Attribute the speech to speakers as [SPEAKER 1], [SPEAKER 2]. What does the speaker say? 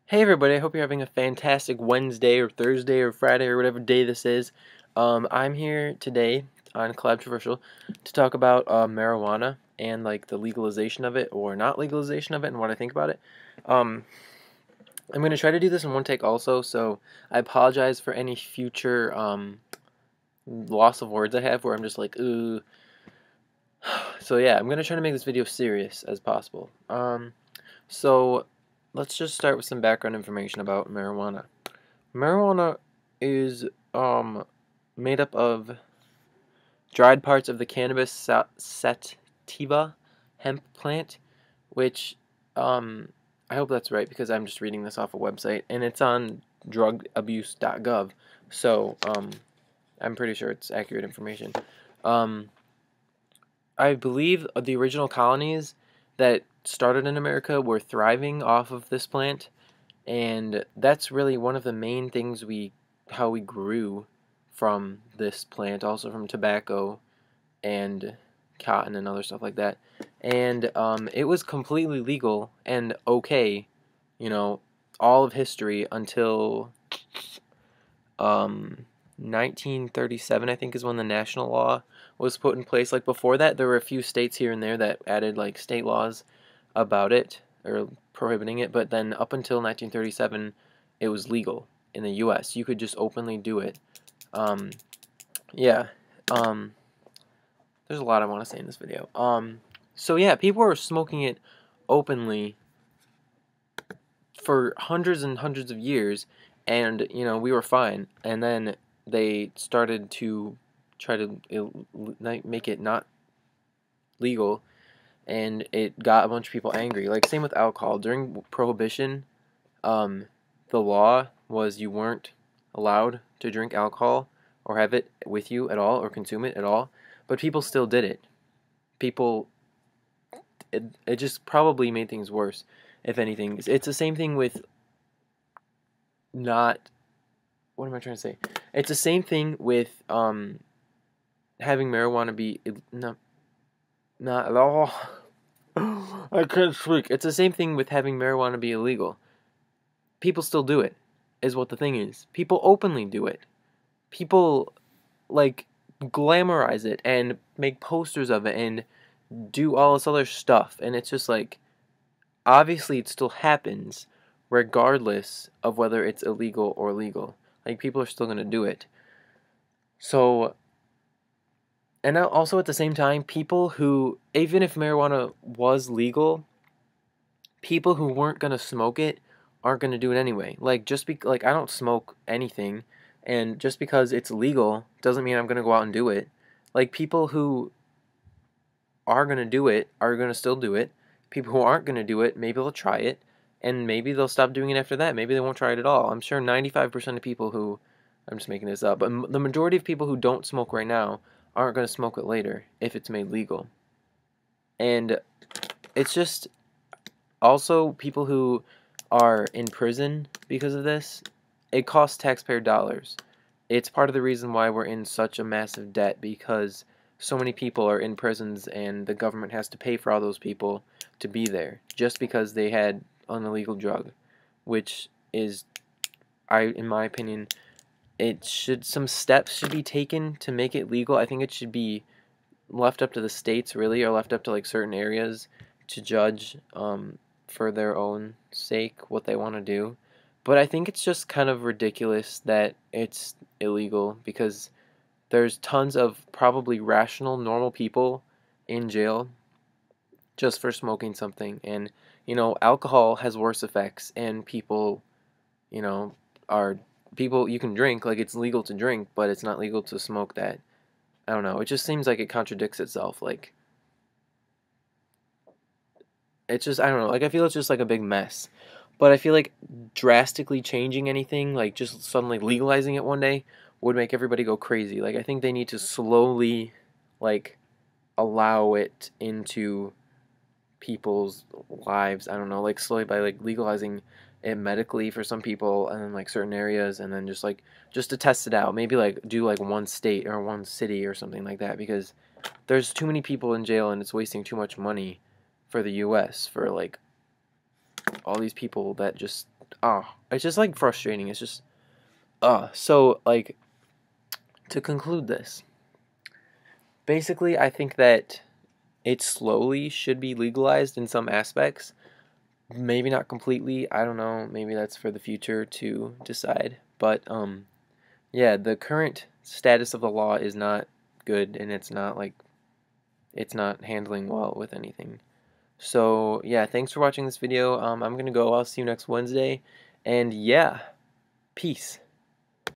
[SPEAKER 1] Hey everybody, I hope you're having a fantastic Wednesday or Thursday or Friday or whatever day this is. I'm here today on Collabtroversial to talk about marijuana and like the legalization of it or not legalization of it and what I think about it. Um, I'm going to try to do this in one take also, so I apologize for any future loss of words I have where I'm just like, ooh. So yeah, I'm going to try to make this video serious as possible. So let's just start with some background information about marijuana. Marijuana is made up of dried parts of the cannabis sativa hemp plant, which I hope that's right because I'm just reading this off a website and it's on drugabuse.gov, so I'm pretty sure it's accurate information. Um, I believe the original colonies that started in America were thriving off of this plant, and that's really one of the main things how we grew from this plant, also from tobacco and cotton and other stuff like that. And it was completely legal and okay, you know, all of history until 1937, I think, is when the national law was put in place. Like before that, there were a few states here and there that added like state laws about it or prohibiting it, but then up until 1937, it was legal in the U.S. You could just openly do it. Um, yeah. Um, there's a lot I want to say in this video. So yeah, people were smoking it openly for hundreds and hundreds of years, and we were fine. And then they started to try to make it not legal, and it got a bunch of people angry. Like same with alcohol. During Prohibition, the law was you weren't allowed to drink alcohol or have it with you at all or consume it at all, but people still did it. People, it just probably made things worse, if anything. It's the same thing with not, what am I trying to say? It's the same thing with having marijuana be no, not at all. I can't speak. It's the same thing with having marijuana be illegal. People still do it, is what the thing is. People openly do it. People like glamorize it and make posters of it and do all this other stuff, and it's just like, obviously it still happens regardless of whether it's illegal or legal. Like people are still going to do it. So, and also at the same time, people who, even if marijuana was legal, people who weren't going to smoke it aren't going to do it anyway. Like like I don't smoke anything, and just because it's legal doesn't mean I'm going to go out and do it. Like people who are going to do it are going to still do it. People who aren't going to do it, maybe they'll try it, and maybe they'll stop doing it after that. Maybe they won't try it at all. I'm sure 95% of people who, I'm just making this up, but the majority of people who don't smoke right now aren't going to smoke it later if it's made legal. And it's just also people who are in prison because of this. It costs taxpayer dollars. It's part of the reason why we're in such a massive debt, because so many people are in prisons and the government has to pay for all those people to be there just because they had an illegal drug, which is, in my opinion, some steps should be taken to make it legal. I think it should be left up to the states, really, or left up to like certain areas to judge for their own sake what they want to do. But I think it's just kind of ridiculous that it's illegal, because there's tons of probably rational, normal people in jail just for smoking something. And, alcohol has worse effects, and people, you know, are people you can drink, like it's legal to drink, but it's not legal to smoke that. I don't know. It just seems like it contradicts itself. Like, it's just, I don't know. Like, I feel it's just like a big mess. But I feel like drastically changing anything, like just suddenly legalizing it one day, would make everybody go crazy. Like, I think they need to slowly, like, allow it into people's lives. I don't know, like slowly by like legalizing it medically for some people, and then like certain areas, and then just to test it out. Maybe like do like one state or one city or something like that, because there's too many people in jail and it's wasting too much money for the U.S. for like all these people that just it's just like frustrating. It's just so like to conclude this, basically I think that it slowly should be legalized in some aspects. Maybe not completely. I don't know. Maybe that's for the future to decide. But yeah, the current status of the law is not good, and it's not handling well with anything. So yeah, thanks for watching this video. I'm gonna go. I'll see you next Wednesday, and yeah, peace.